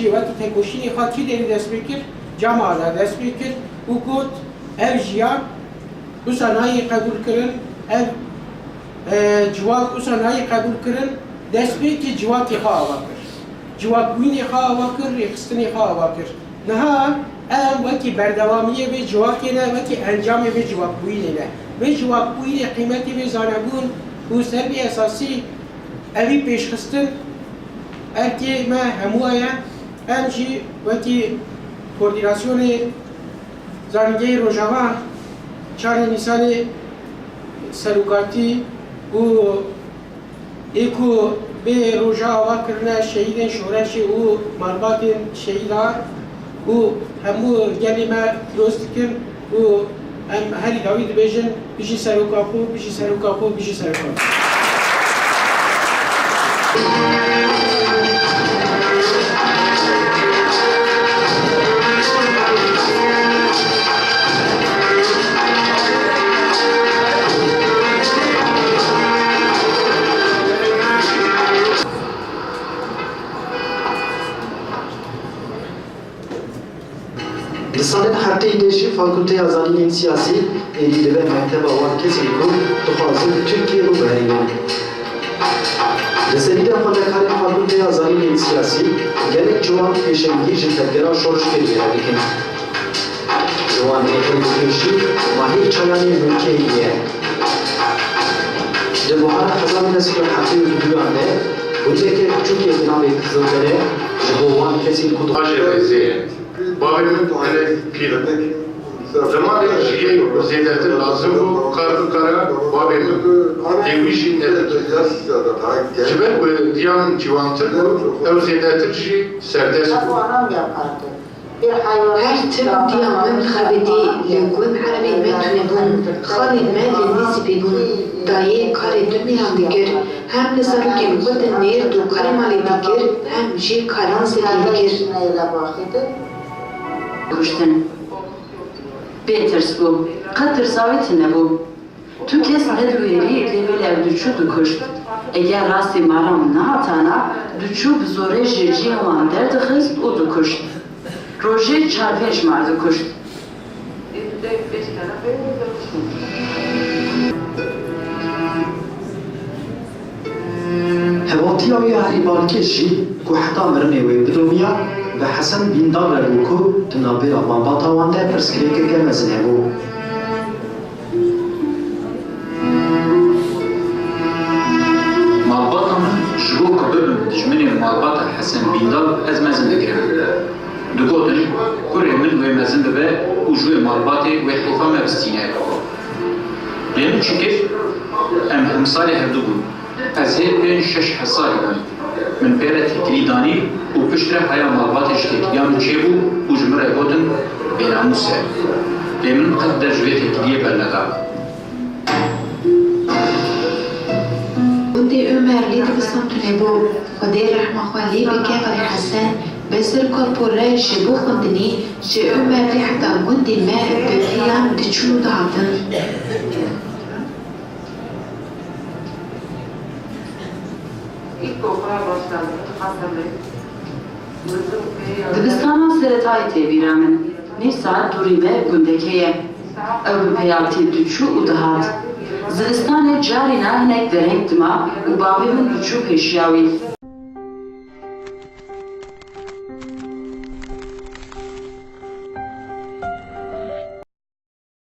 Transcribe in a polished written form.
جی وقتی تکوشینی خاکی داری دست بکر جمع دا دست بکر و کود ev jiyan bu sanayi kabul kırın ev civak bu sanayi kabul kırın dest beki civaki ha avakır civak buyni ha avakır yekstini ha avakır naha ev vaki berdevamiye ve civaki ne vaki encam ve civak buyni ne ve civak buyni kıymeti ve zanabun bu serbi esası evi peşkıstin erki me hemuaya emci vaki koordinasyonu زانگی روزنامه چهار نیسان سلوکاتی و ایکو به روزا آوا کردن شهیدان شورش و مرباط شهیدان و همو گلی ما دوست کن و هم هری داوید بیشن بیشی سلوکاپو بیشی سلوکاپو بیشی سلوکاپو Lisanên hefteyê de jî Fakülteya Zanînên Siyasî êdî li ber mekteba wan kesên ku dixwazin Tirkiye û berînin. Li serîdem xwendekarên Fakülteya Zanînên Siyasî gelek ciwan pêşengî ji tevgera şorşkê wêre dikin. Ciwan êxir pêşî mahîr çayanê mülkiyê ye. Di buhara 1972 de gundekê biçûkê di navê Kızıldere ji bo wan kesên ku Babamın piri. Zaman şey ziyadeti lazım bu kara babamın devişi nedir? Ciber bu diyan civantır ev ziyadeti şey serdest. هر ترم ديام من خبدي لقوم عربي ما تنبون خالد ما للنسبي بون دايه كار دنيا ديگر هم نزارو كم قد نير دو كار مالي ديگر هم جي كاران سدي ديگر kuştun. Peters bu. Katır zavitine bu. Tu kes ne duyeri leveler düşü dukuşt. Eğer rasti maram ne hatana düşü bizore jirci olan derdi hız o dukuşt. Roje çarpeş mar dukuşt. Hevatiya wê herîbarkê jî ku heta mirinê wê bidomiya ve Hesen Bîndar re bû ku di navbêra malbata wan de pirsgirêkeke mezin hebû. Malbata min ji bo ku bibim dijminê malbata Hesen Bîndar ez mezin digirim. Digotin kurê min wê mezin bibe û ji wê malbatê wê hêfa me bistîne. Lê min çikir em hemsalê hevdû bûn. Ez hê pên şeş hesalî bûm. Min pêre têkilî danî û piştre heya malbatê ji têkiliya min çêbû û ji min re gotin bênamûs e. Lê min qet der ji vê têkiliyê berneda. ودي عمر ليد بسنت نبو ودي رحمة خالي بكافر حسن بسر كوربورا جبو خندني جي عمر لي حتى قندي ما بقيام دجو دعطن Dibistana seretayê têbîra min. Nîv saet durî me gundekeye. Ew bi peyatî diçû û dihat. Zivistanê carî ne hinek dereng dima û bavê min diçû pêşiya wî.